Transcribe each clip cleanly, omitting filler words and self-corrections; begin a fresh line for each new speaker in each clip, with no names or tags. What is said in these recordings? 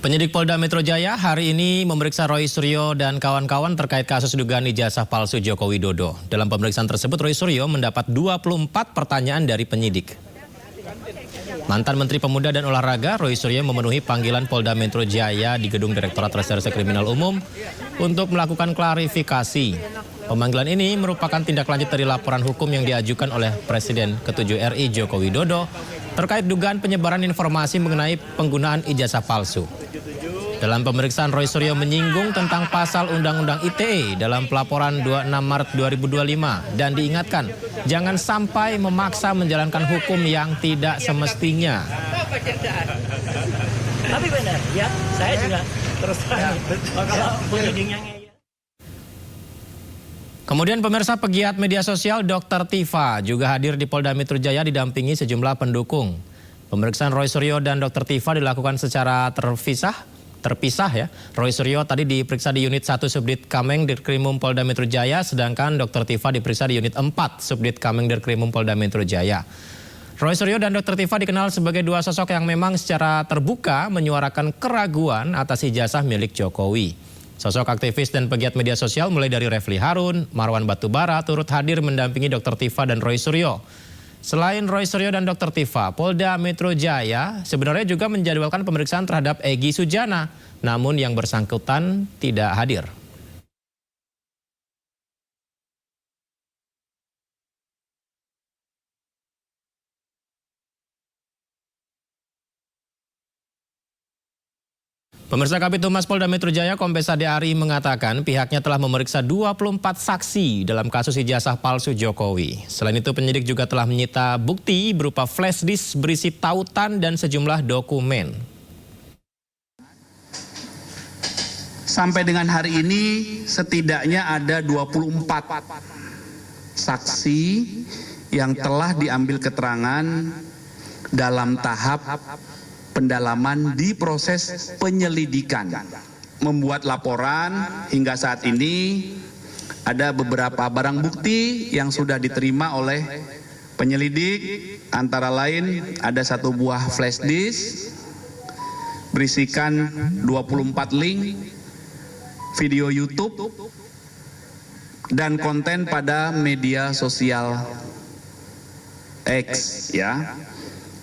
Penyidik Polda Metro Jaya hari ini memeriksa Roy Suryo dan kawan-kawan terkait kasus dugaan ijazah palsu Joko Widodo. Dalam pemeriksaan tersebut, Roy Suryo mendapat 24 pertanyaan dari penyidik. Mantan Menteri Pemuda dan Olahraga, Roy Suryo memenuhi panggilan Polda Metro Jaya di Gedung Direktorat Reserse Kriminal Umum untuk melakukan klarifikasi. Pemanggilan ini merupakan tindak lanjut dari laporan hukum yang diajukan oleh Presiden ke-7 RI Joko Widodo terkait dugaan penyebaran informasi mengenai penggunaan ijazah palsu. Dalam pemeriksaan, Roy Suryo menyinggung tentang pasal Undang-Undang ITE dalam pelaporan 26 Maret 2025 dan diingatkan jangan sampai memaksa menjalankan hukum yang tidak semestinya.
Tapi benar, ya saya juga terus terang kalau penyidiknya.
Kemudian pemirsa, pegiat media sosial Dr. Tifa juga hadir di Polda Metro Jaya didampingi sejumlah pendukung. Pemeriksaan Roy Suryo dan Dr. Tifa dilakukan secara terpisah ya. Roy Suryo tadi diperiksa di unit 1 Subdit Kameng Dirkrimum Polda Metro Jaya, sedangkan Dr. Tifa diperiksa di unit 4 Subdit Kameng Dirkrimum Polda Metro Jaya. Roy Suryo dan Dr. Tifa dikenal sebagai dua sosok yang memang secara terbuka menyuarakan keraguan atas ijazah milik Jokowi. Sosok aktivis dan pegiat media sosial mulai dari Refli Harun, Marwan Batubara turut hadir mendampingi Dr. Tifa dan Roy Suryo. Selain Roy Suryo dan Dr. Tifa, Polda Metro Jaya sebenarnya juga menjadwalkan pemeriksaan terhadap Egy Sujana, namun yang bersangkutan tidak hadir. Pemirsa, Kabid Humas Polda Metro Jaya Kombes Ade Ari mengatakan pihaknya telah memeriksa 24 saksi dalam kasus ijazah palsu Jokowi. Selain itu, penyidik juga telah menyita bukti berupa flash disk berisi tautan dan sejumlah dokumen.
Sampai dengan hari ini setidaknya ada 24 saksi yang telah diambil keterangan dalam tahap pendalaman di proses penyelidikan. Membuat laporan hingga saat ini ada beberapa barang bukti yang sudah diterima oleh penyelidik, antara lain ada satu buah flash disk berisikan 24 link video YouTube dan konten pada media sosial X ya.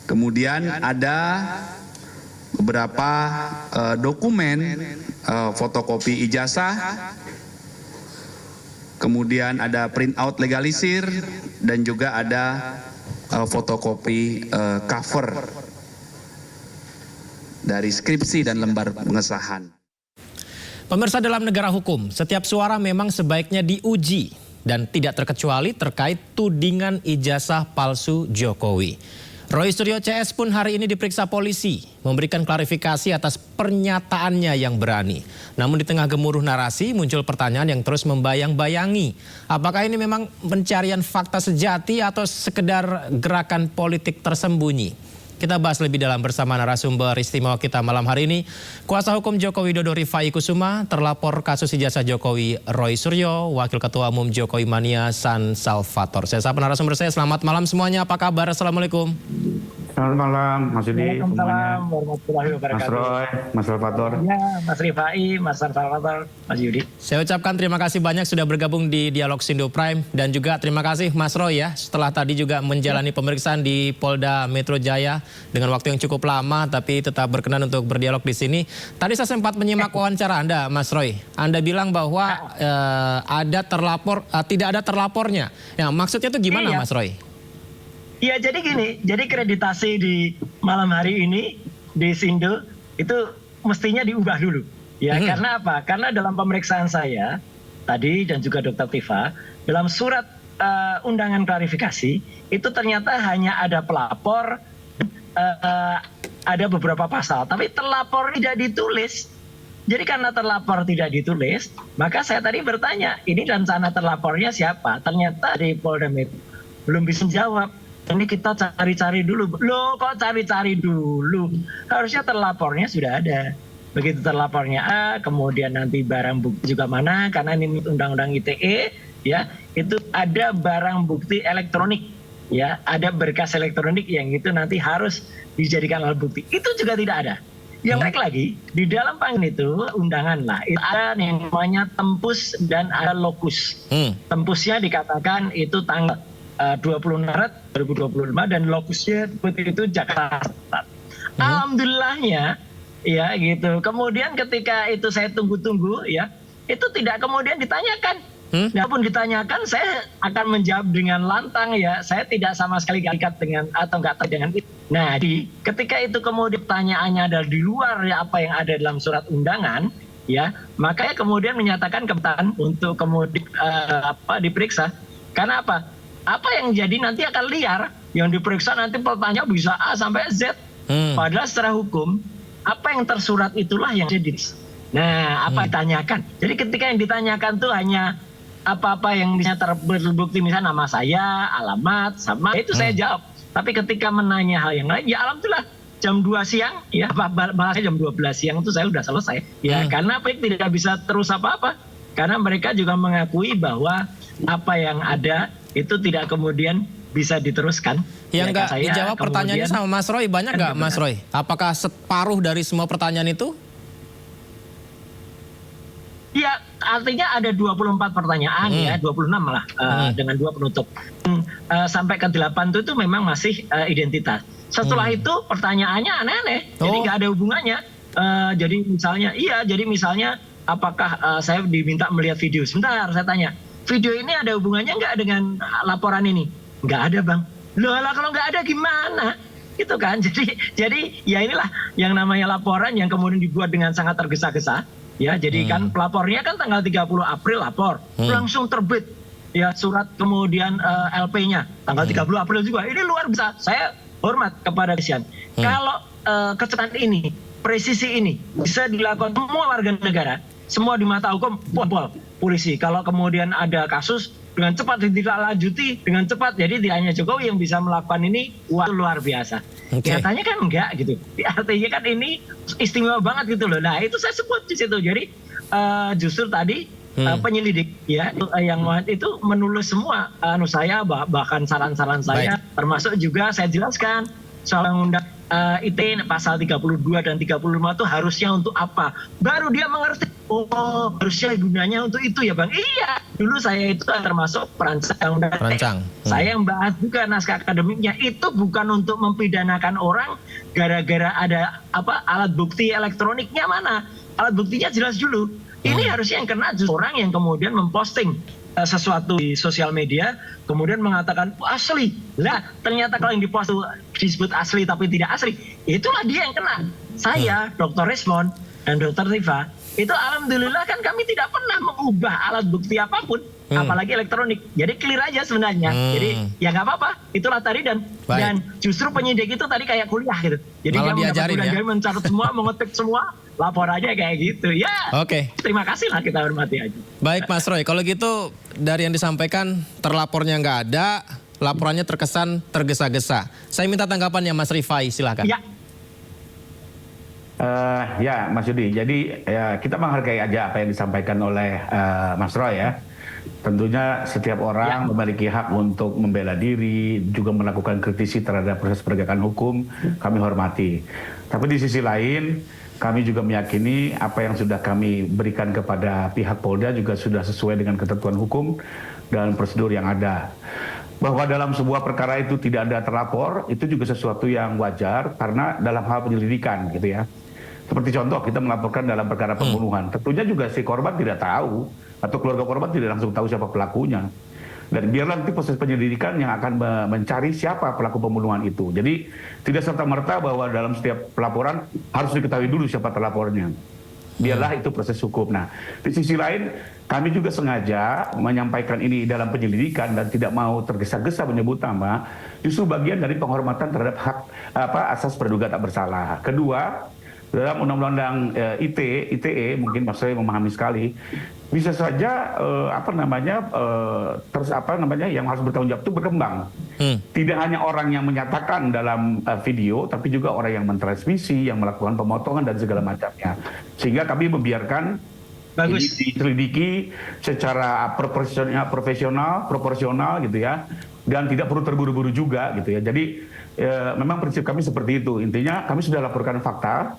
Kemudian ada beberapa dokumen fotokopi ijazah, kemudian ada printout legalisir dan juga ada fotokopi cover dari skripsi dan lembar pengesahan.
Pemirsa, dalam negara hukum, setiap suara memang sebaiknya diuji dan tidak terkecuali terkait tudingan ijazah palsu Jokowi. Roy Suryo CS pun hari ini diperiksa polisi, memberikan klarifikasi atas pernyataannya yang berani. Namun di tengah gemuruh narasi muncul pertanyaan yang terus membayang-bayangi. Apakah ini memang pencarian fakta sejati atau sekedar gerakan politik tersembunyi? Kita bahas lebih dalam bersama narasumber istimewa kita malam hari ini. Kuasa hukum Joko Widodo Rifai Kusuma, terlapor kasus ijazah Jokowi Roy Suryo, Wakil Ketua Umum Jokowi Mania San Salvator. Saya sapa narasumber saya, selamat malam semuanya, apa kabar? Assalamualaikum.
Selamat malam, Mas Yudi, semuanya.
Warahmatullahi wabarakatuh.
Mas Roy, Mas Salvator.
Ya, Mas Rifai, Mas San Salvator, Mas Yudi.
Saya ucapkan terima kasih banyak sudah bergabung di Dialog Sindo Prime. Dan juga terima kasih Mas Roy ya, setelah tadi juga menjalani pemeriksaan di Polda Metro Jaya dengan waktu yang cukup lama, tapi tetap berkenan untuk berdialog di sini. Tadi saya sempat menyimak wawancara Anda, Mas Roy. Anda bilang bahwa ada terlapor, tidak ada terlapornya. Ya, maksudnya itu gimana, Mas Roy?
Iya, jadi gini, jadi kreditasi di malam hari ini di Sindo itu mestinya diubah dulu. Ya, karena apa? Karena dalam pemeriksaan saya tadi dan juga Dr. Tifa, dalam surat undangan klarifikasi itu ternyata hanya ada pelapor, ada beberapa pasal, tapi terlapor tidak ditulis. Jadi karena terlapor tidak ditulis, maka saya tadi bertanya, ini rencana terlapornya siapa? Ternyata di Polda Metro belum bisa jawab. Ini kita cari-cari dulu. Loh, kok cari-cari dulu? Harusnya terlapornya sudah ada. Begitu terlapornya A, kemudian nanti barang bukti juga mana, karena ini Undang-Undang ITE, ya, itu ada barang bukti elektronik, ya, ada berkas elektronik yang itu nanti harus dijadikan alat bukti. Itu juga tidak ada. Yang baik lagi, di dalam panggilan itu undangan lah, itu ada yang namanya tempus dan ada lokus. Tempusnya dikatakan itu tanggal 20 Maret 2025 dan lokusnya seperti itu Jakarta. Alhamdulillahnya ya gitu. Kemudian ketika itu saya tunggu-tunggu ya, itu tidak kemudian ditanyakan. Walaupun ditanyakan, saya akan menjawab dengan lantang ya. Saya tidak sama sekali terikat dengan atau nggak terkait dengan itu. Nah, ketika itu kemudian pertanyaannya adalah di luar ya apa yang ada dalam surat undangan, ya, makanya kemudian menyatakan keberatan untuk kemudian diperiksa. Karena apa? Apa yang jadi nanti akan liar. Yang diperiksa nanti pertanyaan bisa A sampai Z. Padahal secara hukum apa yang tersurat itulah yang jadi. Nah, apa ditanyakan? Jadi ketika yang ditanyakan tuh hanya apa-apa yang bisa terbukti, misalnya nama saya, alamat, sama itu saya jawab. Tapi ketika menanya hal yang lain, ya alhamdulillah jam 2 siang, ya bahasanya jam 12 siang itu saya sudah selesai. Ya karena apa tidak bisa terus apa-apa. Karena mereka juga mengakui bahwa apa yang ada itu tidak kemudian bisa diteruskan.
Yang nggak
saya
dijawab pertanyaannya sama Mas Roy, banyak nggak Mas Roy? Apakah separuh dari semua pertanyaan itu?
Ya, artinya ada 24 pertanyaan ya, 26 malah dengan 2 penutup. Sampai ke 8 itu memang masih identitas. Setelah itu pertanyaannya aneh-aneh, jadi nggak ada hubungannya. Jadi misalnya apakah saya diminta melihat video? Sebentar, saya tanya, video ini ada hubungannya nggak dengan laporan ini? Nggak ada, Bang. Loh, kalau nggak ada gimana? Gitu kan. Jadi ya inilah yang namanya laporan yang kemudian dibuat dengan sangat tergesa-gesa. Ya, jadi kan pelapornya kan tanggal 30 April lapor, langsung terbit ya surat kemudian LP-nya tanggal 30 April juga. Ini luar biasa. Saya hormat kepada kepolisian. Kalau kecelakaan ini, presisi ini bisa dilakukan semua warga negara, semua di mata hukum, polisi. Kalau kemudian ada kasus dengan cepat ditindaklanjuti dengan cepat. Jadi tidak hanya Jokowi yang bisa melakukan ini, wah luar biasa. Nyatanya kan enggak gitu. Artinya kan ini istimewa banget gitu loh. Nah itu saya sebut di situ. Jadi justru tadi penyelidik ya yang itu menulis semua saya bahkan saran-saran saya, termasuk juga saya jelaskan soal undang ITE pasal 32 dan 35 itu harusnya untuk apa. Baru dia mengerti, oh harusnya gunanya untuk itu ya Bang. Iya, dulu saya itu termasuk perancang. Saya yang bahas juga naskah akademiknya, itu bukan untuk mempidanakan orang gara-gara ada alat bukti elektroniknya mana. Alat buktinya jelas dulu. Ini harusnya yang kena justru orang yang kemudian memposting sesuatu di sosial media, kemudian mengatakan asli. Lah, ternyata kalau yang dipost disebut asli tapi tidak asli, itulah dia yang kena. Saya, Dr. Resmond dan Dr. Tifa, itu alhamdulillah kan kami tidak pernah mengubah alat bukti apapun, apalagi elektronik. Jadi clear aja sebenarnya. Jadi ya nggak apa-apa. Itulah tadi dan justru penyidik itu tadi kayak kuliah gitu. Jadi
malah
dia
diajarin
mencatat semua, mengetik semua, lapor aja kayak gitu. Ya.
Oke.
Terima kasih lah, kita hormati aja.
Baik Mas Roy, kalau gitu dari yang disampaikan terlapornya nggak ada, laporannya terkesan tergesa-gesa. Saya minta tanggapannya Mas Rifai, silakan.
Ya.
Ya Mas Yudi, jadi ya, kita menghargai aja apa yang disampaikan oleh Mas Roy ya. Tentunya setiap orang memiliki hak untuk membela diri, juga melakukan kritisi terhadap proses penegakan hukum, kami hormati. Tapi di sisi lain, kami juga meyakini apa yang sudah kami berikan kepada pihak Polda juga sudah sesuai dengan ketentuan hukum dan prosedur yang ada. Bahwa dalam sebuah perkara itu tidak ada terlapor, itu juga sesuatu yang wajar karena dalam hal penyelidikan gitu ya. Seperti contoh kita melaporkan dalam perkara pembunuhan, tentunya juga si korban tidak tahu atau keluarga korban tidak langsung tahu siapa pelakunya. Dan biarlah nanti proses penyelidikan yang akan mencari siapa pelaku pembunuhan itu. Jadi tidak serta-merta bahwa dalam setiap pelaporan harus diketahui dulu siapa terlapornya. Biarlah itu proses hukum. Nah, di sisi lain kami juga sengaja menyampaikan ini dalam penyelidikan dan tidak mau tergesa-gesa menyebut nama, justru bagian dari penghormatan terhadap hak asas praduga tak bersalah. Kedua, dalam undang-undang ITE mungkin Mas Roy memahami sekali, bisa saja yang harus bertanggung jawab itu berkembang. Tidak hanya orang yang menyatakan dalam video, tapi juga orang yang mentransmisi, yang melakukan pemotongan dan segala macamnya. Sehingga kami membiarkan ini diselidiki secara profesional, proporsional gitu ya, dan tidak perlu terburu-buru juga gitu ya. Jadi memang prinsip kami seperti itu. Intinya kami sudah laporkan fakta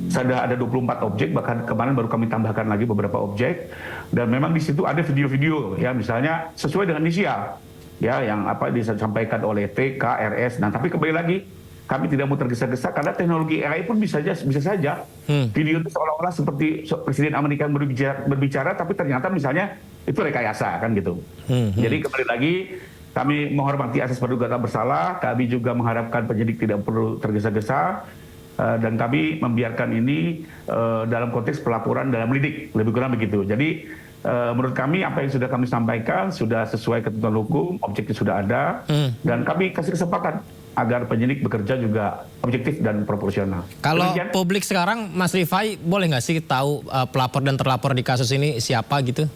sudah ada 24 objek, bahkan kemarin baru kami tambahkan lagi beberapa objek, dan memang di situ ada video-video ya, misalnya sesuai dengan inisial ya, yang apa disampaikan oleh T, K, RS. Nah tapi kembali lagi kami tidak mau tergesa-gesa karena teknologi AI pun bisa saja video itu seolah-olah seperti Presiden Amerika yang berbicara, tapi ternyata misalnya itu rekayasa kan gitu. Jadi kembali lagi kami menghormati asas praduga tak bersalah, kami juga mengharapkan penyidik tidak perlu tergesa-gesa, dan kami membiarkan ini dalam konteks pelaporan dalam lidik, lebih kurang begitu. Jadi menurut kami apa yang sudah kami sampaikan sudah sesuai ketentuan hukum, objektif sudah ada, dan kami kasih kesempatan agar penyidik bekerja juga objektif dan proporsional.
Kalau publik sekarang, Mas Rifai, boleh nggak sih tahu pelapor dan terlapor di kasus ini siapa gitu?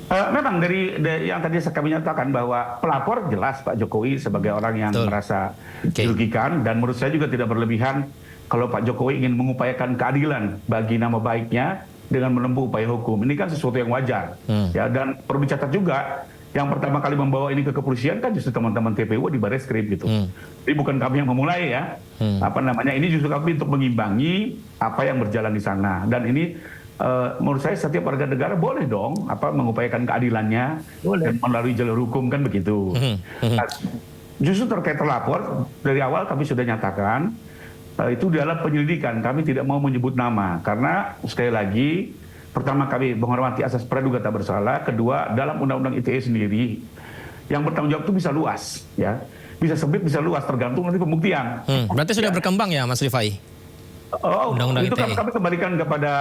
Memang dari yang tadi kami nyatakan bahwa pelapor jelas Pak Jokowi sebagai orang yang merasa dirugikan, dan menurut saya juga tidak berlebihan kalau Pak Jokowi ingin mengupayakan keadilan bagi nama baiknya dengan menempuh upaya hukum. Ini kan sesuatu yang wajar. Ya, dan perlu dicatat juga yang pertama kali membawa ini ke kepolisian kan justru teman-teman TPU di Barreskrim gitu. Jadi bukan kami yang memulai ya. Ini justru kami untuk mengimbangi apa yang berjalan di sana, dan ini menurut saya setiap warga negara boleh dong mengupayakan keadilannya dan melalui jalur hukum kan begitu. Nah, justru terkait terlapor dari awal kami sudah nyatakan itu dalam penyelidikan, kami tidak mau menyebut nama karena sekali lagi pertama kami menghormati asas praduga tak bersalah, kedua dalam undang-undang ITE sendiri yang bertanggung jawab itu bisa luas ya, bisa sempit bisa luas tergantung nanti pembuktian.
Berarti sudah berkembang ya Mas Rifai?
Itu kami kembalikan kepada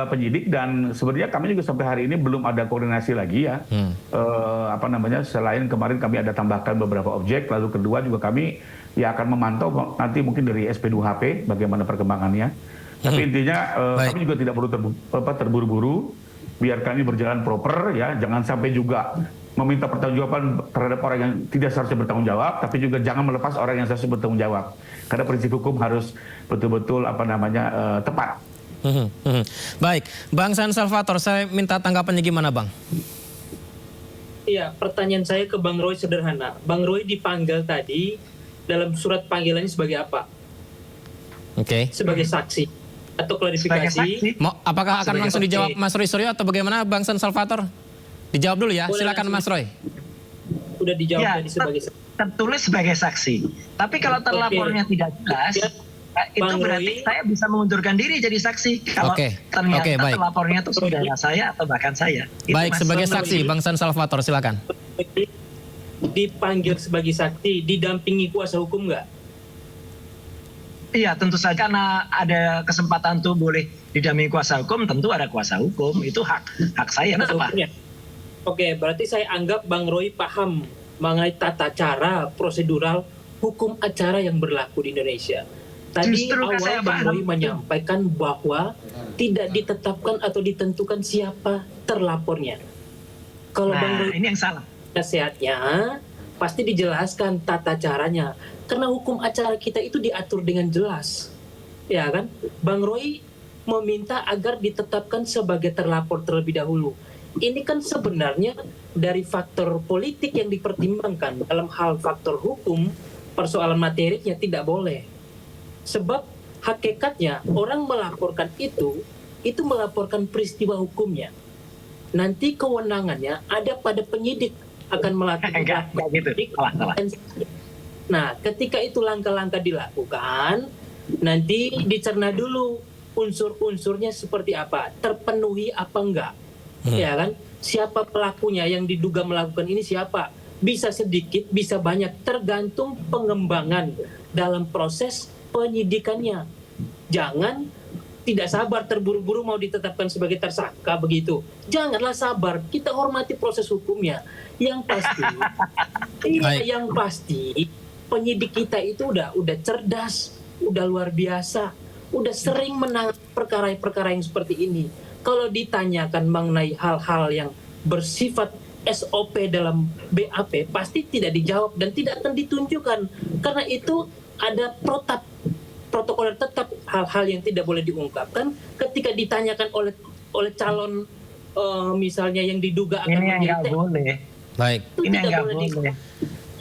penyidik, dan sebenarnya kami juga sampai hari ini belum ada koordinasi lagi ya. Selain kemarin kami ada tambahkan beberapa objek, lalu kedua juga kami ya akan memantau nanti mungkin dari SP2HP bagaimana perkembangannya. Tapi intinya kami juga tidak perlu terburu-buru, biarkan ini berjalan proper ya, jangan sampai juga meminta pertanggungjawaban terhadap orang yang tidak seharusnya bertanggung jawab, tapi juga jangan melepas orang yang seharusnya bertanggung jawab. Karena prinsip hukum harus betul-betul tepat.
Baik, Bang San Salvator, saya minta tanggapannya gimana, Bang?
Iya, pertanyaan saya ke Bang Roy sederhana. Bang Roy dipanggil tadi dalam surat panggilannya sebagai apa? Sebagai saksi atau klarifikasi?
Apakah akan langsung dijawab Mas Roy Suryo atau bagaimana, Bang San Salvator? Dijawab dulu ya, silakan Mas Roy.
Udah dijawab tadi sebagai saksi.
Tertulis sebagai saksi. Tapi kalau terlapornya tidak jelas, itu berarti saya bisa mengundurkan diri jadi saksi. Kalau ternyata terlapornya itu saudara saya atau bahkan saya.
Baik, sebagai saksi, Bang San Salvator, silakan.
Dipanggil sebagai saksi, didampingi kuasa hukum nggak?
Iya, tentu saja karena ada kesempatan tuh boleh didampingi kuasa hukum, tentu ada kuasa hukum. Itu hak saya.
Oke, berarti saya anggap Bang Roy paham mengenai tata cara prosedural hukum acara yang berlaku di Indonesia. Tadi awal Bang Roy menyampaikan bahwa tidak ditetapkan atau ditentukan siapa terlapornya. Kalau Bang Roy
ini yang salah.
Nasihatnya pasti dijelaskan tata caranya. Karena hukum acara kita itu diatur dengan jelas. Ya kan? Bang Roy meminta agar ditetapkan sebagai terlapor terlebih dahulu. Ini kan sebenarnya dari faktor politik yang dipertimbangkan. Dalam hal faktor hukum, persoalan materinya tidak boleh. Sebab hakikatnya orang melaporkan itu melaporkan peristiwa hukumnya. Nanti kewenangannya ada pada penyidik akan melakukan. Nah, ketika itu langkah-langkah dilakukan, nanti dicerna dulu unsur-unsurnya seperti apa, terpenuhi apa enggak. Ya kan? Siapa pelakunya yang diduga melakukan ini siapa? Bisa sedikit, bisa banyak, tergantung pengembangan dalam proses penyidikannya. Jangan tidak sabar terburu-buru mau ditetapkan sebagai tersangka begitu. Janganlah sabar, kita hormati proses hukumnya. Yang pasti, yang pasti penyidik kita itu udah cerdas, udah luar biasa, udah sering menangani perkara-perkara yang seperti ini. Kalau ditanyakan mengenai hal-hal yang bersifat SOP dalam BAP, pasti tidak dijawab dan tidak akan ditunjukkan. Karena itu ada protokoler tetap hal-hal yang tidak boleh diungkapkan ketika ditanyakan oleh calon misalnya yang diduga akan
menjadi. Ini yang nggak boleh.
Baik.
Ini yang nggak boleh.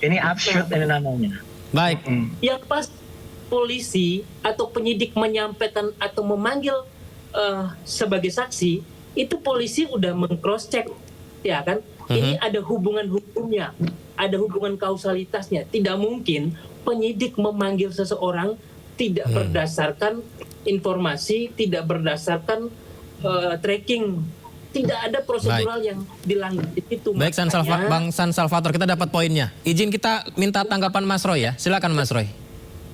Ini absurd ini namanya.
Baik.
polisi atau penyidik menyampaikan atau memanggil sebagai saksi, itu polisi udah meng-cross check, ya kan? Ini ada hubungan hukumnya, ada hubungan kausalitasnya. Tidak mungkin penyidik memanggil seseorang tidak berdasarkan informasi, tidak berdasarkan tracking. Tidak ada prosedural yang dilanggar itu.
Baik, Bang San Salvator, kita dapat poinnya. Izin kita minta tanggapan Mas Roy ya. Silakan Mas Roy.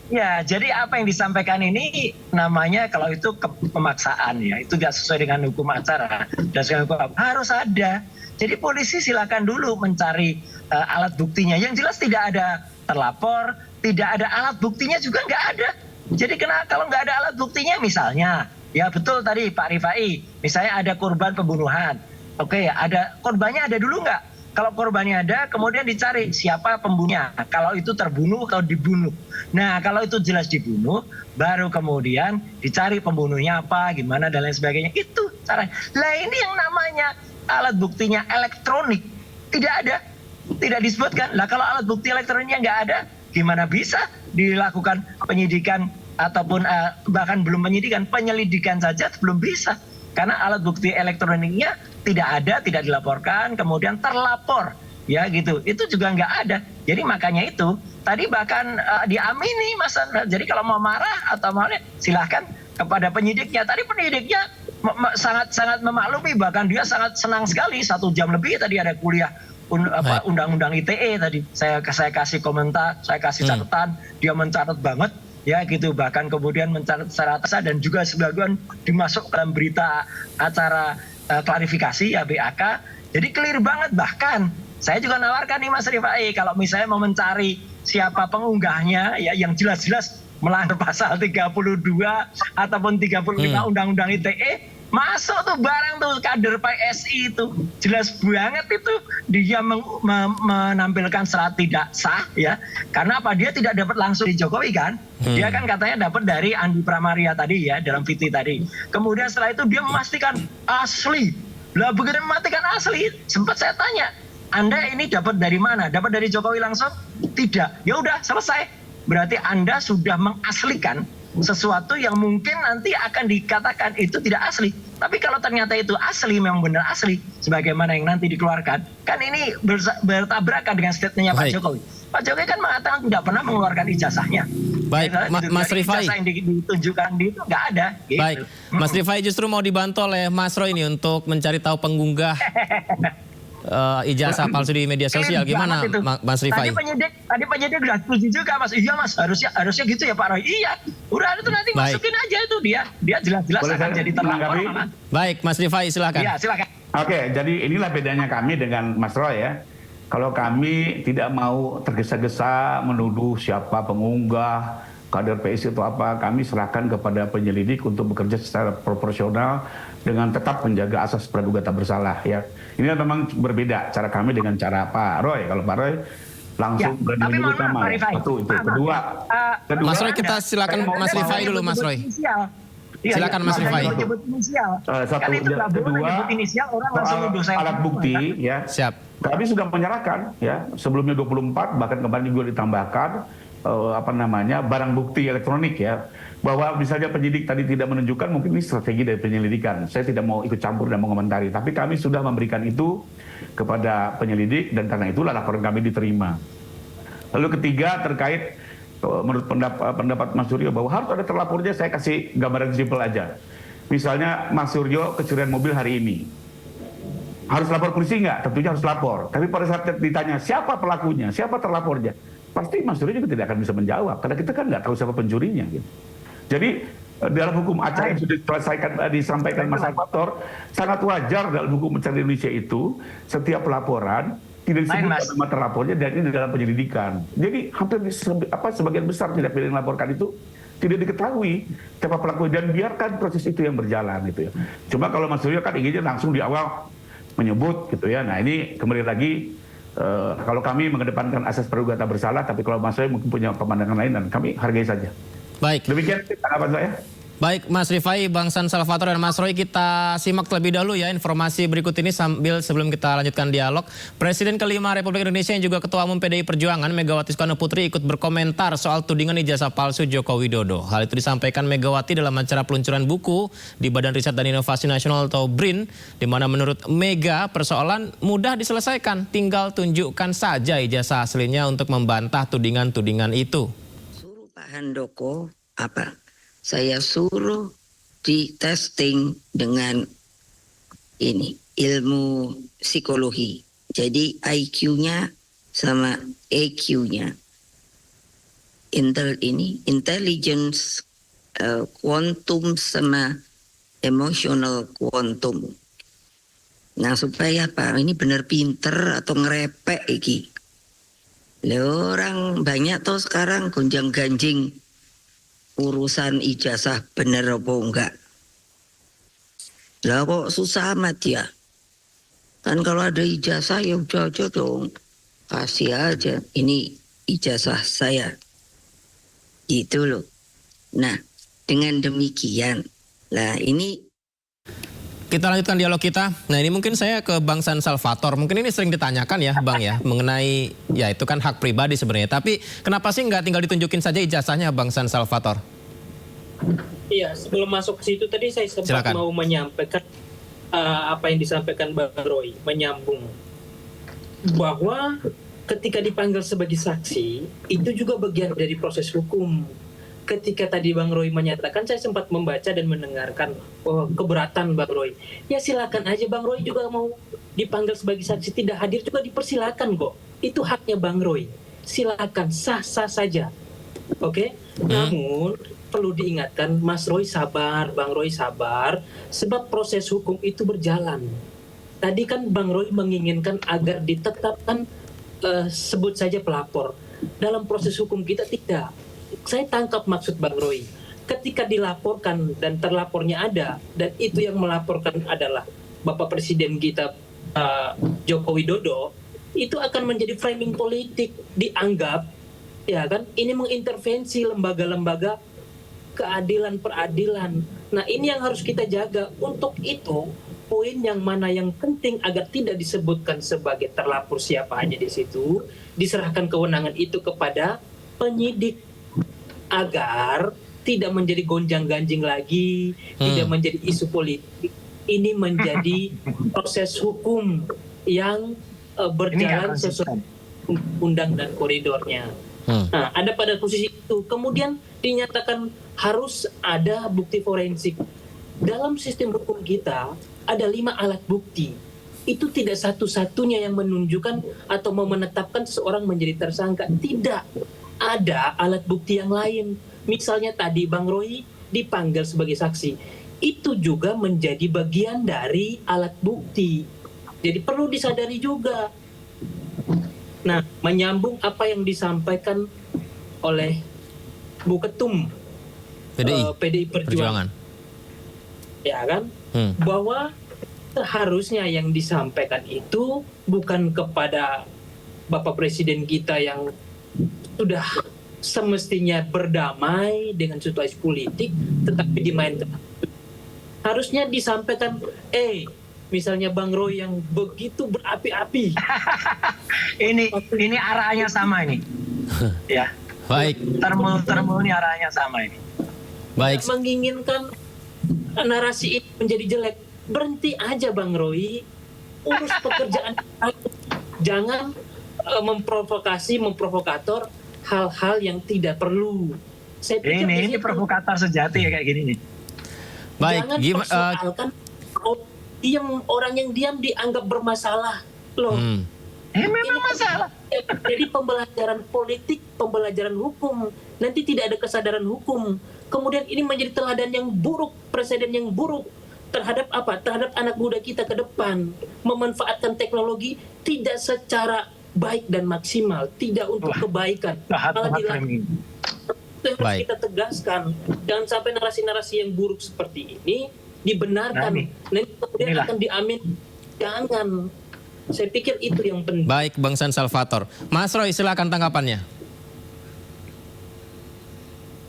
Ya, jadi apa yang disampaikan ini namanya kalau itu pemaksaan ya, itu tidak sesuai dengan hukum acara. Dan hukum harus ada. Jadi polisi silakan dulu mencari alat buktinya. Yang jelas tidak ada terlapor, tidak ada alat buktinya juga nggak ada. Jadi kalau nggak ada alat buktinya misalnya, ya betul tadi Pak Rifai, misalnya ada korban pembunuhan. Oke, ada korbannya ada dulu nggak? Kalau korbannya ada, kemudian dicari siapa pembunuhnya. Kalau itu terbunuh atau dibunuh. Nah, kalau itu jelas dibunuh, baru kemudian dicari pembunuhnya apa, gimana, dan lain sebagainya. Itu caranya. Lah ini yang namanya alat buktinya elektronik. Tidak ada. Tidak disebutkan. Lah kalau alat bukti elektroniknya nggak ada, gimana bisa dilakukan penyidikan ataupun bahkan belum penyidikan, penyelidikan saja belum bisa. Karena alat bukti elektroniknya tidak ada, tidak dilaporkan, kemudian terlapor, ya gitu. Itu juga nggak ada. Jadi makanya itu tadi bahkan diamini Mas Sandra. Jadi kalau mau marah atau mau silahkan kepada penyidiknya. Tadi penyidiknya sangat memaklumi, bahkan dia sangat senang sekali 1 jam lebih tadi ada kuliah undang-undang ITE tadi. Saya kasih komentar, saya kasih catatan, dia mencatat banget. Ya gitu, bahkan kemudian mencatat secara tersa dan juga sebagian dimasuk dalam berita acara klarifikasi ya BAK. Jadi clear banget, bahkan saya juga nawarkan nih Mas Rifai, kalau misalnya mau mencari siapa pengunggahnya ya yang jelas-jelas melanggar pasal 32 ataupun 35 Undang-Undang ITE, masuk tuh barang tuh kader PSI itu jelas banget itu dia menampilkan serat tidak sah ya, karena apa, dia tidak dapat langsung di Jokowi kan, dia kan katanya dapat dari Andi Pramaria tadi ya dalam VT tadi, kemudian setelah itu dia memastikan asli. Lah begitu memastikan asli, sempat saya tanya, Anda ini dapat dari mana? Dapat dari Jokowi langsung? Tidak. Ya udah selesai, berarti Anda sudah mengaslikan sesuatu yang mungkin nanti akan dikatakan itu tidak asli. Tapi kalau ternyata itu asli, memang benar asli, sebagaimana yang nanti dikeluarkan, kan ini bertabrakan dengan statementnya Pak Jokowi. Pak Jokowi kan mengatakan tidak pernah mengeluarkan ijazahnya.
Baik, Mas Rifai.
Ijazah yang ditunjukkan di itu nggak ada. Gitu.
Baik, Mas Rifai justru mau dibantu oleh Mas Roy ini untuk mencari tahu pengunggah ijazah palsu di media sosial. Gimana Mas Rifai?
Tadi penyidik udah setuju juga Mas. Iya Mas, harusnya gitu ya Pak Roy. Iya, udah itu nanti masukin aja itu dia jelas-jelas akan jadi terlapor.
Baik, Mas Rifai silakan.
Iya, silakan.
Oke, jadi inilah bedanya kami dengan Mas Roy ya. Kalau kami tidak mau tergesa-gesa menuduh siapa pengunggah, kader PSI atau apa, kami serahkan kepada penyelidik untuk bekerja secara proporsional dengan tetap menjaga asas praduga tak bersalah ya. Ini memang berbeda cara kami dengan cara Pak Roy. Kalau Pak Roy langsung berani menyebut nama. Satu itu. Kedua,
Mas Roy, kita silakan Mas Rifai dulu Mas Roy. Silakan Mas Rifai.
Satu, kedua, alat bukti ya.
Siap.
Kami sudah menyerahkan ya sebelumnya 24, bahkan kemarin juga ditambahkan barang bukti elektronik ya, bahwa misalnya penyidik tadi tidak menunjukkan, mungkin ini strategi dari penyelidikan. Saya tidak mau ikut campur dan mengomentari, tapi kami sudah memberikan itu kepada penyelidik dan karena itulah laporan kami diterima. Lalu ketiga terkait menurut pendapat Mas Suryo bahwa harus ada terlapornya, saya kasih gambaran simpel aja. Misalnya Mas Suryo kecurian mobil hari ini. Harus lapor polisi nggak? Tentunya harus lapor. Tapi pada saat ditanya siapa pelakunya, siapa terlapornya, pasti Mas Suryo juga tidak akan bisa menjawab karena kita kan nggak tahu siapa pencurinya. Gitu. Jadi dalam hukum acara yang sudah disampaikan Mas Salvator, sangat wajar dalam hukum acara Indonesia itu setiap laporan tidak disebut nama terlapornya dan ini dalam penyelidikan. Jadi hampir sebagian besar tidak pilih melaporkan itu tidak diketahui siapa pelaku dan biarkan proses itu yang berjalan gitu ya. Cuma kalau Mas Suryo kan inginnya langsung di awal menyebut gitu ya. Nah ini kembali lagi kalau kami mengedepankan asas praduga tak bersalah, tapi kalau Mas Suryo mungkin punya pemandangan lain dan kami hargai saja.
Baik.
Demikian tanggapan saya.
Baik, Mas Rifai, Bang San Salvator dan Mas Roy, kita simak terlebih dahulu ya informasi berikut ini sebelum kita lanjutkan dialog. Presiden kelima Republik Indonesia yang juga Ketua Umum PDI Perjuangan Megawati Soekarno Putri ikut berkomentar soal tudingan ijazah palsu Joko Widodo. Hal itu disampaikan Megawati dalam acara peluncuran buku di Badan Riset dan Inovasi Nasional atau BRIN, di mana menurut Mega persoalan mudah diselesaikan, tinggal tunjukkan saja ijazah aslinya untuk membantah tudingan-tudingan itu.
Suruh Pak Handoko apa? Saya suruh di testing dengan ini ilmu psikologi. Jadi IQ-nya sama EQ-nya. Intelligence quantum sama emotional quantum. Nah supaya apa? Ini benar pinter atau ngerepek iki. Orang banyak tuh sekarang gonjang-ganjing urusan ijazah bener apa enggak. Lah kok susah amat ya. Kan kalau ada ijazah ya udah aja dong. Kasih aja. Ini ijazah saya. Gitu loh. Nah, dengan demikian. Lah ini
Kita lanjutkan dialog kita. Nah ini mungkin saya ke Bang San Salvator. Mungkin ini sering ditanyakan ya Bang ya. Mengenai ya itu kan hak pribadi sebenarnya. Tapi kenapa sih nggak tinggal ditunjukin saja ijazahnya Bang San Salvator?
Iya, sebelum masuk ke situ tadi saya sempat
Silakan.
mau menyampaikan apa yang disampaikan Bang Roy. Menyambung. Bahwa ketika dipanggil sebagai saksi, itu juga bagian dari proses hukum. Ketika tadi Bang Roy menyatakan, saya sempat membaca dan mendengarkan keberatan Bang Roy. Ya silakan aja Bang Roy juga mau dipanggil sebagai saksi, tidak hadir juga dipersilakan kok. Itu haknya Bang Roy. Silakan, sah-sah saja. Oke? Namun perlu diingatkan, Mas Roy sabar, Bang Roy sabar, sebab proses hukum itu berjalan. Tadi kan Bang Roy menginginkan agar ditetapkan sebut saja pelapor. Dalam proses hukum kita tidak. Saya tangkap maksud Bang Roy. Ketika dilaporkan dan terlapornya ada, dan itu yang melaporkan adalah Bapak Presiden kita Joko Widodo, itu akan menjadi framing politik, dianggap ya kan ini mengintervensi lembaga-lembaga keadilan peradilan. Nah ini yang harus kita jaga. Untuk itu poin yang mana yang penting agar tidak disebutkan sebagai terlapor siapa aja di situ, diserahkan kewenangan itu kepada penyidik agar tidak menjadi gonjang-ganjing lagi, tidak menjadi isu politik. Ini menjadi proses hukum yang berjalan sesuai undang dan koridornya. Nah, ada pada posisi itu. Kemudian dinyatakan harus ada bukti forensik. Dalam sistem hukum kita ada 5 alat bukti. Itu tidak satu-satunya yang menunjukkan atau menetapkan seseorang menjadi tersangka. Tidak. Ada alat bukti yang lain. Misalnya tadi Bang Roy dipanggil sebagai saksi. Itu juga menjadi bagian dari alat bukti. Jadi perlu disadari juga. Nah, menyambung apa yang disampaikan oleh Bu Ketum PDI Perjuangan. Ya kan? Bahwa seharusnya yang disampaikan itu bukan kepada Bapak Presiden kita yang sudah semestinya berdamai dengan situasi politik, tetapi dimainkan. Harusnya disampaikan, misalnya Bang Roy yang begitu berapi-api.
ini arahnya sama ini. Ya.
Baik.
Termul ini arahnya sama ini.
Baik.
Menginginkan narasi ini menjadi jelek. Berhenti aja Bang Roy. Urus pekerjaan. Jangan memprovokator hal-hal yang tidak perlu. Saya pikir
ini provokator sejati ya kayak gini nih.
Baik.
Jangan persoalkan orang yang diam dianggap bermasalah loh.
Memang masalah.
Jadi pembelajaran politik, pembelajaran hukum, nanti tidak ada kesadaran hukum. Kemudian ini menjadi teladan yang buruk, presiden yang buruk terhadap apa? Terhadap anak muda kita ke depan. Memanfaatkan teknologi tidak secara baik dan maksimal, tidak untuk kebaikan. Malah dilakukan. Itu yang harus kita tegaskan. Jangan sampai narasi-narasi yang buruk seperti ini dibenarkan. Nanti kemudian akan diamin. Jangan. Saya pikir itu yang penting.
Baik, Bang San Salvator. Mas Roy, silakan tanggapannya.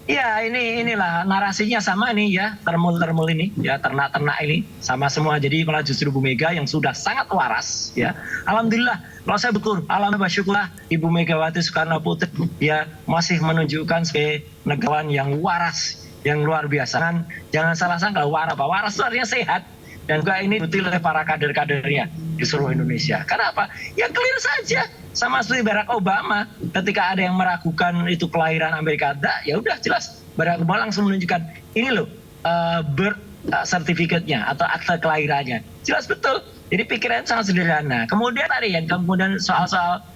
Iya, inilah narasinya sama nih ya, termul ini ya, ternak-ternak ini sama semua. Jadi malah justru Bu Mega yang sudah sangat waras ya. Alhamdulillah, kalau saya betul, alhamdulillah syukurlah Ibu Megawati Soekarno Putri ya masih menunjukkan sebagai negarawan yang waras, yang luar biasa. Jangan salah sangka waras itu artinya sehat. Dan juga ini betul oleh para kader-kadernya di seluruh Indonesia. Kenapa? Ya clear saja. Sama seperti Barack Obama, ketika ada yang meragukan itu kelahiran Amerika, ya udah jelas. Barack Obama langsung menunjukkan ini loh birth certificate-nya atau akte kelahirannya. Jelas betul. Jadi pikirannya sangat sederhana. Kemudian tadi kemudian soal-soal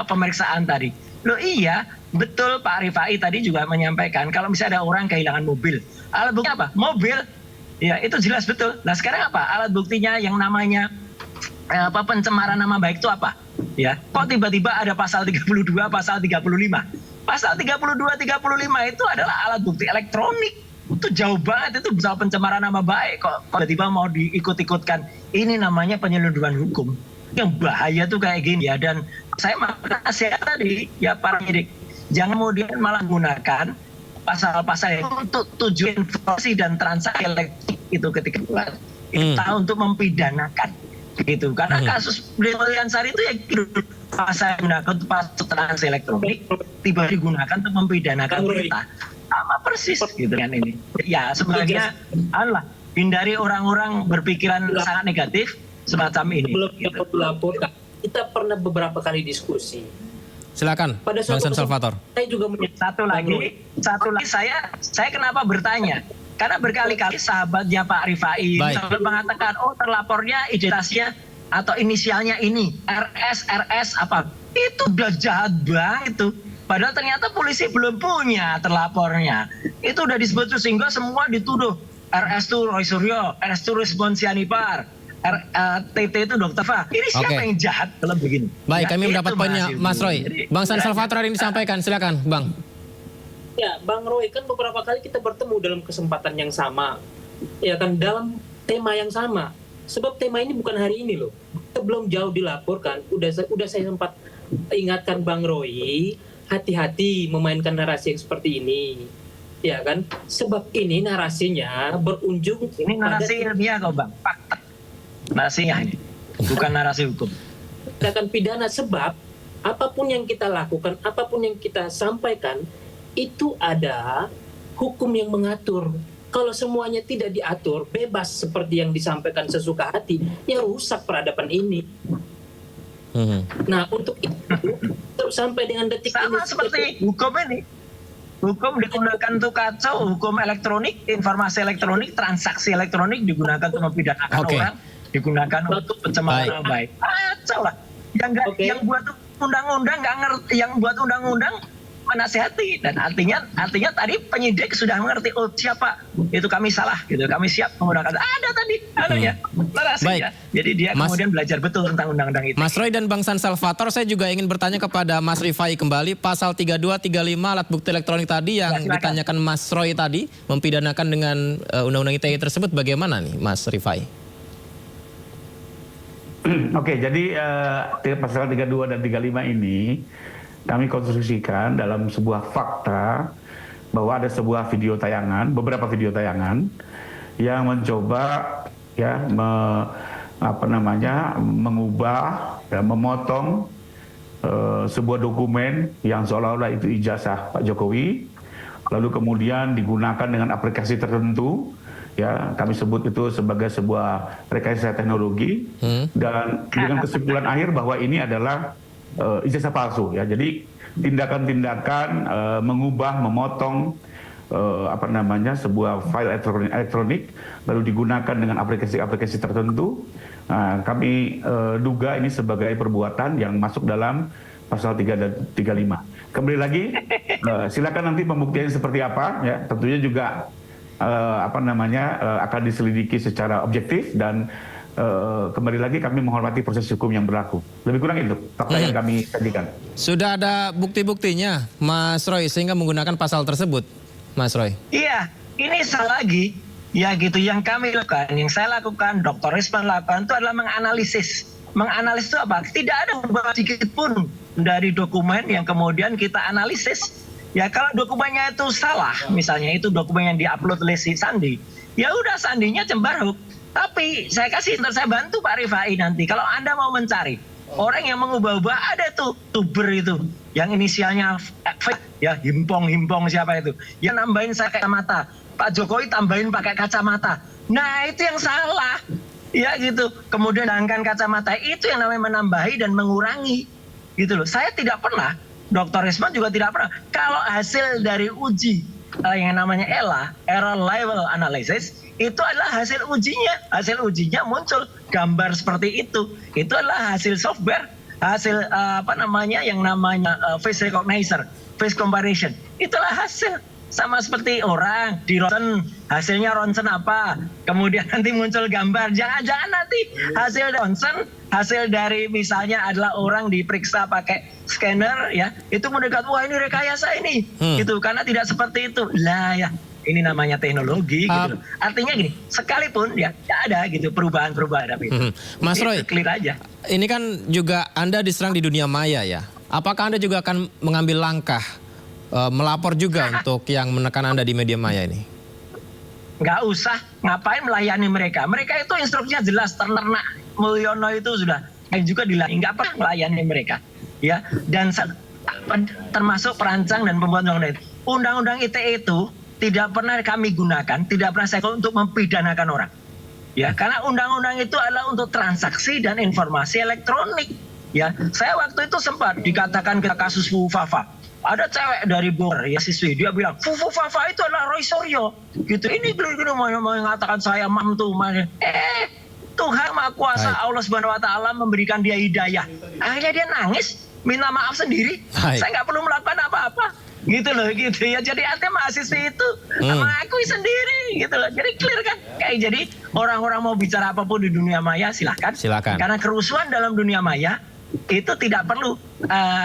pemeriksaan tadi. Loh iya, betul Pak Rifai tadi juga menyampaikan kalau misalnya ada orang kehilangan mobil. Alat bukti apa? Mobil. Ya itu jelas betul. Nah sekarang apa? Alat buktinya yang namanya pencemaran nama baik itu apa? Ya, kok tiba-tiba ada pasal 32, pasal 35? Pasal 32, 35 itu adalah alat bukti elektronik. Itu jauh banget, itu soal pencemaran nama baik. Kok tiba-tiba mau diikut-ikutkan? Ini namanya penyelundupan hukum. Yang bahaya tuh kayak gini ya. Dan saya makasih tadi ya para penyidik, jangan kemudian malah menggunakan pasal-pasal untuk tujuan informasi dan transaksi elektronik itu ketika kita untuk mempidanakan gitu. Karena kasus Brilian Sari itu ya gitu, pasal yang menggunakan untuk pasal transaksi elektronik tiba digunakan untuk mempidanakan kita sama persis gitu kan ini. Ya sebenarnya Allah hindari orang-orang berpikiran sangat negatif semacam ini.
Sebelum kita melaporkan, kita pernah beberapa kali diskusi.
Silakan, Bang San Salvator.
Saya juga
satu lagi saya kenapa bertanya? Karena berkali-kali sahabatnya Pak Rifai mengatakan terlapornya identitasnya atau inisialnya ini RS apa? Itu udah jahat banget itu. Padahal ternyata polisi belum punya terlapornya. Itu udah disebut sehingga semua dituduh. RS itu Roy Suryo, RS itu Respon Sianipar. TT itu Dr. Fa. Ini siapa yang jahat kalau begini?
Baik,
ya,
kami mendapat poinnya Mas Roy. Bang San Salvator yang disampaikan, silakan Bang.
Ya, Bang Roy, kan beberapa kali kita bertemu dalam kesempatan yang sama. Ya kan, dalam tema yang sama. Sebab tema ini bukan hari ini loh. Sebelum jauh dilaporkan, udah saya sempat ingatkan Bang Roy, hati-hati memainkan narasi yang seperti ini. Ya kan? Sebab ini narasinya berujung
ini narasi ilmiah kok Bang, fakta. Narasinya ini, bukan narasi hukum.
Tindakan pidana sebab apapun yang kita lakukan, apapun yang kita sampaikan, itu ada hukum yang mengatur. Kalau semuanya tidak diatur, bebas seperti yang disampaikan sesuka hati, ya rusak peradaban ini. Nah untuk itu, sampai dengan detik
sama
ini
seperti hukum ini. Hukum digunakan untuk kacau, hukum elektronik, informasi elektronik, transaksi elektronik digunakan untuk mempidanakan orang, digunakan untuk pencemaran nama baik. Kacau lah. Yang buat undang-undang nggak ngerti, yang buat undang-undang menasihati, dan artinya tadi penyidik sudah mengerti siapa itu kami salah gitu, kami siap menggunakan ada tadi anunya narasinya. Jadi dia kemudian belajar betul tentang undang-undang itu.
Mas Roy dan Bang San Salvator, saya juga ingin bertanya kepada Mas Rifai kembali pasal 32, 35 alat bukti elektronik tadi yang ditanyakan Mas Roy tadi mempidanakan dengan undang-undang ITE tersebut, bagaimana nih Mas Rifai?
Oke, jadi pasal 32 dan 35 ini kami konstruksikan dalam sebuah fakta bahwa ada sebuah video tayangan, beberapa video tayangan yang mencoba ya mengubah dan memotong sebuah dokumen yang seolah-olah itu ijazah Pak Jokowi, lalu kemudian digunakan dengan aplikasi tertentu. Ya, kami sebut itu sebagai sebuah rekayasa teknologi dan dengan kesimpulan akhir bahwa ini adalah ijazah palsu ya. Jadi tindakan-tindakan mengubah, memotong sebuah file elektronik lalu digunakan dengan aplikasi-aplikasi tertentu. Kami duga ini sebagai perbuatan yang masuk dalam pasal 3 dan 35. Kembali lagi silakan nanti pembuktiannya seperti apa ya. Tentunya juga akan diselidiki secara objektif dan kembali lagi kami menghormati proses hukum yang berlaku. Lebih kurang itu fakta yang kami sajikan.
Sudah ada bukti-buktinya Mas Roy sehingga menggunakan pasal tersebut Mas Roy?
Iya, ini salah lagi ya gitu. Yang kami lakukan, yang saya lakukan, Dr. Risman lakukan itu adalah menganalisis. Menganalisis itu apa? Tidak ada perubahan sedikit pun dari dokumen yang kemudian kita analisis Ya kalau dokumennya itu salah, misalnya itu dokumen yang diupload oleh si Sandi, ya udah Sandinya Cembaruk. Tapi saya bantu Pak Rifai nanti. Kalau Anda mau mencari orang yang mengubah-ubah, ada tuh tuber itu yang inisialnya ya himpong siapa itu, yang nambahin saya kacamata, Pak Jokowi tambahin pakai kacamata. Nah itu yang salah, ya gitu. Kemudian angkat kacamata itu yang namanya menambahi dan mengurangi, gitu loh. Saya tidak pernah, Dr. Risman juga tidak pernah. Kalau hasil dari uji yang namanya Error Level Analysis, itu adalah hasil ujinya. Hasil ujinya muncul gambar seperti itu. Itu adalah hasil software, hasil yang namanya face recognition, face comparison. Itulah hasil. Sama seperti orang di ronsen, hasilnya ronsen apa, kemudian nanti muncul gambar. Jangan-jangan nanti hasil ronsen, hasil dari misalnya adalah orang diperiksa pakai scanner, ya itu mendekat, wah ini rekayasa ini, gitu. Karena tidak seperti itu. Lah ya, ini namanya teknologi, gitu. Artinya gini, sekalipun ya ada gitu perubahan-perubahan.
Mas Roy,
clear aja.
Ini kan juga Anda diserang di dunia maya ya. Apakah Anda juga akan mengambil langkah melapor juga untuk yang menekan Anda di media maya ini?
Nggak usah, ngapain melayani mereka? Mereka itu instruksinya jelas, ternak Mulyono itu sudah juga dilayani, nggak pernah melayani mereka, ya. Dan termasuk perancang dan pembuat undang-undang ITE itu tidak pernah kami gunakan, tidak pernah saya untuk mempidanakan orang, ya. Karena undang-undang itu adalah untuk transaksi dan informasi elektronik, ya. Saya waktu itu sempat dikatakan ke kasus Fufafa. Ada cewek dari Bogor, ya siswi, dia bilang Fufafa itu adalah Roy Suryo, gitu. Ini gini mau mengatakan saya mamtu, Tuhan Maha Kuasa Allah Subhanahu Wa Taala memberikan dia hidayah. Akhirnya dia nangis, minta maaf sendiri. Saya nggak perlu melakukan apa-apa, gitu loh, gitu ya. Jadi artinya mahasiswi itu mengakui sendiri, gitu loh. Jadi clear kan? Kayak jadi orang-orang mau bicara apapun di dunia maya silahkan. Karena kerusuhan dalam dunia maya itu tidak perlu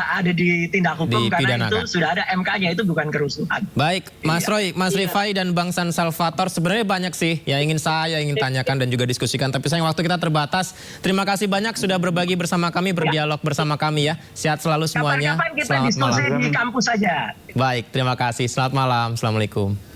ada di tindak hukum karena itu sudah ada MK-nya, itu bukan kerusuhan.
Baik, Mas Roy, Mas Rifai dan Bang San Salvator, sebenarnya banyak sih yang ingin saya tanyakan dan juga diskusikan, tapi sayang waktu kita terbatas. Terima kasih banyak sudah berbagi bersama kami, berdialog bersama kami ya. Sehat selalu semuanya.
Kapan-kapan kita
Selamat
diskusi
malam.
di kampus saja.
Baik, terima kasih. Selamat malam. Assalamualaikum.